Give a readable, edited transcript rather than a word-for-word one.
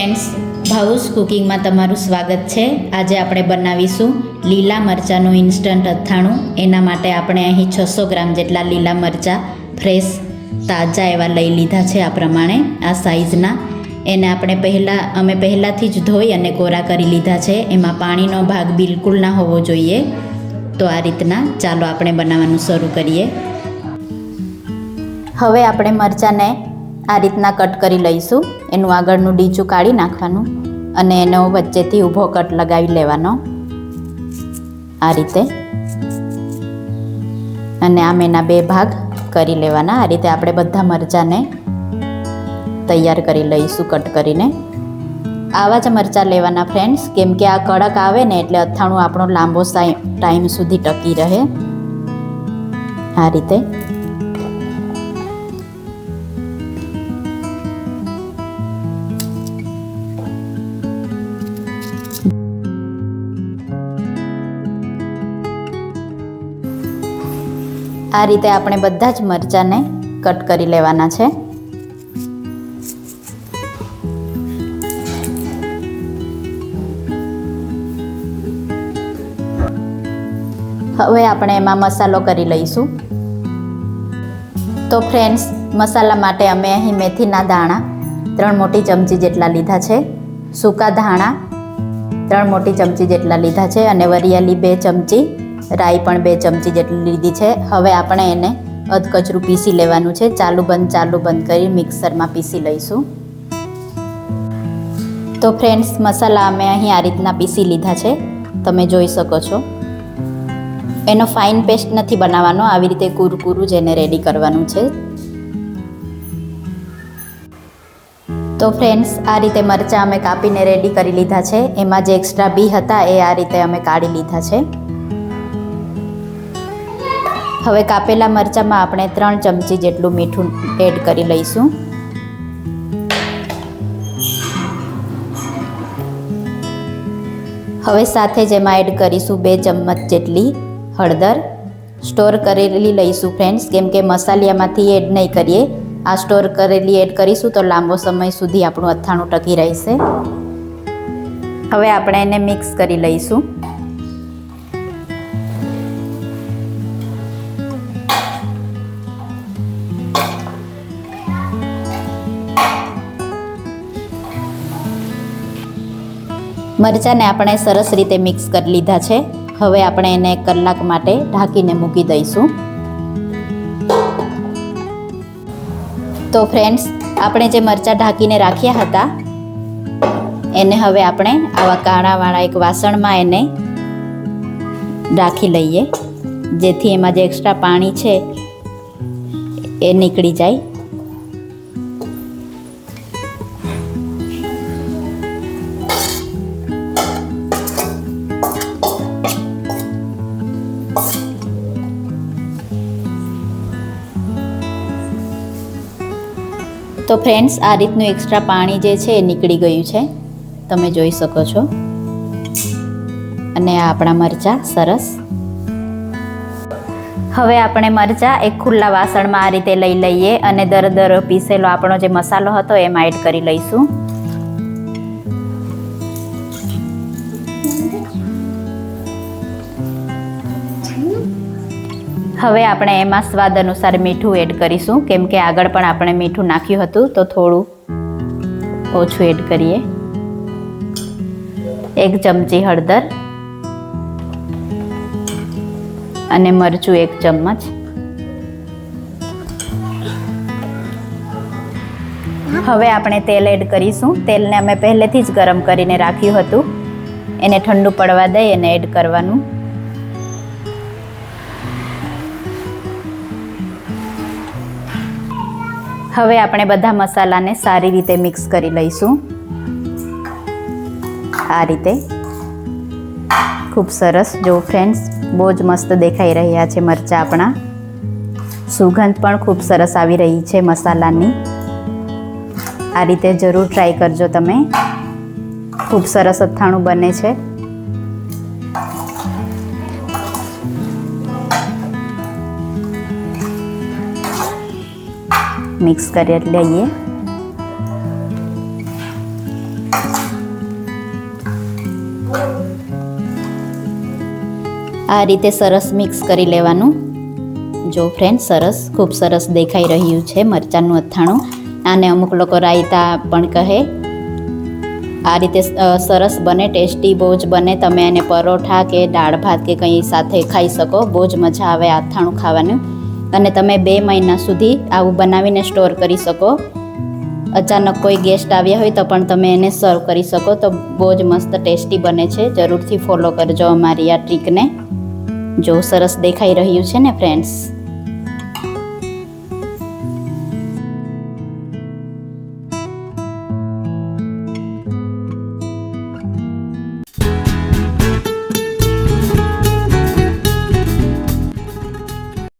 Friends, ભાઉસ કુકિંગમાં તમારું સ્વાગત છે। આજે આપણે બનાવીશું લીલા મરચાંનું ઇન્સ્ટન્ટ અથાણું। એના માટે આપણે અહીં 600 ગ્રામ જેટલા લીલા મરચાં ફ્રેશ તાજા એવા લઈ લીધા છે। આ પ્રમાણે આ સાઇઝના એને આપણે અમે પહેલાંથી જ ધોઈ અને કોરા કરી લીધા છે। એમાં પાણીનો ભાગ બિલકુલ ના હોવો જોઈએ। તો આ રીતના ચાલો આપણે બનાવવાનું શરૂ કરીએ। હવે આપણે મરચાંને આ રીતના કટ કરી લઈશું। એનું આગળનું ડીચું કાઢી નાખવાનું અને એનો વચ્ચેથી ઊભો કટ લગાવી લેવાનો આ રીતે, અને આમ એના બે ભાગ કરી લેવાના। આ રીતે આપણે બધા મરચાંને તૈયાર કરી લઈશું કટ કરીને। આવા જ મરચાં લેવાના ફ્રેન્ડ્સ, કેમ કે આ કડક આવે ને એટલે અથાણું આપણો લાંબો ટાઈમ સુધી ટકી રહે। આ રીતે આપણે બધા જ મરચાંને કટ કરી લેવાના છે। હવે આપણે એમાં મસાલો કરી લઈશું। તો ફ્રેન્ડ્સ, મસાલા માટે અમે અહીં મેથીના દાણા 3 મોટી ચમચી જેટલા લીધા છે, સૂકા ધાણા 3 મોટી ચમચી જેટલા લીધા છે, અને વરિયાળી 2 ચમચી, રાઈ પણ 2 ચમચી જેટલી લીધી છે। હવે આપણે એને અધકચરું પીસી લેવાનું છે। ચાલુ બંધ કરી મિક્સરમાં પીસી લઈશું। તો ફ્રેન્ડ્સ, મસાલા અમે અહીં આ રીતના પીસી લીધા છે, તમે જોઈ શકો છો। એનો ફાઇન પેસ્ટ નથી બનાવવાનો, આવી રીતે કુરકુરું જ એને રેડી કરવાનું છે। તો ફ્રેન્ડ્સ, આ રીતે મરચાં અમે કાપીને રેડી કરી લીધા છે। એમાં જે એક્સ્ટ્રા બી હતા એ આ રીતે અમે કાઢી લીધા છે। હવે કાપેલા મરચાંમાં આપણે 3 ચમચી જેટલું મીઠું એડ કરી લઈશું। હવે સાથે જ એમાં એડ કરીશું 2 ચમચ જેટલી હળદર સ્ટોર કરેલી લઈશું ફ્રેન્ડ્સ, કેમ કે મસાલિયામાંથી એડ નહીં કરીએ, આ સ્ટોર કરેલી એડ કરીશું તો લાંબો સમય સુધી આપણું અથાણું ટકી રહેશે। હવે આપણે એને મિક્સ કરી લઈશું। મરચાંને આપણે સરસ રીતે મિક્સ કરી લીધા છે। હવે આપણે એને 1 કલાક માટે ઢાંકીને મૂકી દઈશું। તો ફ્રેન્ડ્સ, આપણે જે મરચાં ઢાંકીને રાખ્યા હતા એને હવે આપણે આવા કાણાવાળા એક વાસણમાં એને રાખી લઈએ, જેથી એમાં જે એક્સ્ટ્રા પાણી છે એ નીકળી જાય। તો ફ્રેન્ડ્સ, આ રીતનું એક્સ્ટ્રા પાણી જે છે એ નીકળી ગયું છે, તમે જોઈ શકો છો। અને આ આપણા મરચાં સરસ। હવે આપણે મરચાં એક ખુલ્લા વાસણમાં આ રીતે લઈ લઈએ અને દર પીસેલો આપણો જે મસાલો હતો એમાં એડ કરી લઈશું। હવે આપણે એમાં સ્વાદ અનુસાર મીઠું એડ કરીશું, કેમ કે આગળ પણ આપણે મીઠું નાખ્યું હતું તો થોડું ઓછું એડ કરીએ। 1 ચમચી હળદર અને મરચું 1 ચમચ। હવે આપણે તેલ એડ કરીશું। તેલને અમે પહેલેથી જ ગરમ કરીને રાખ્યું હતું, એને ઠંડુ પડવા દઈ અને એડ કરવાનું। હવે આપણે બધા મસાલાને સારી રીતે મિક્સ કરી લઈશું। આ રીતે ખૂબ સરસ। જો ફ્રેન્ડ્સ, બહુ જ મસ્ત દેખાઈ રહ્યા છે મરચાં આપણા, સુગંધ પણ ખૂબ સરસ આવી રહી છે મસાલાની। આ રીતે જરૂર ટ્રાય કરજો તમે, ખૂબ સરસ અથાણું બને છે। મિક્સ કરી લઈએ। આ રીતે સરસ મિક્સ કરી લેવાનું. જો ફ્રેન્ડ, સરસ, ખૂબ સરસ દેખાઈ રહ્યું છે મરચાંનું અથાણું. આને અમુક લોકો રાયતા પણ કહે. આ રીતે સરસ બને, ટેસ્ટી બહુ જ બને. તમે એને પરોઠા કે દાળ ભાત કે કંઈ સાથે ખાઈ શકો. બહુ જ મજા આવે આ અથાણું ખાવાનું. અને તમે 2 મહિના સુધી આવું બનાવીને સ્ટોર કરી શકો. અચાનક કોઈ ગેસ્ટ આવ્યા હોય તો પણ તમે એને સર્વ કરી શકો. તો બહુ જ મસ્ત ટેસ્ટી બને છે. જરૂરથી ફોલો કરજો અમારી આ ટ્રીકને. જો સરસ દેખાઈ રહ્યું છે ને ફ્રેન્ડ્સ.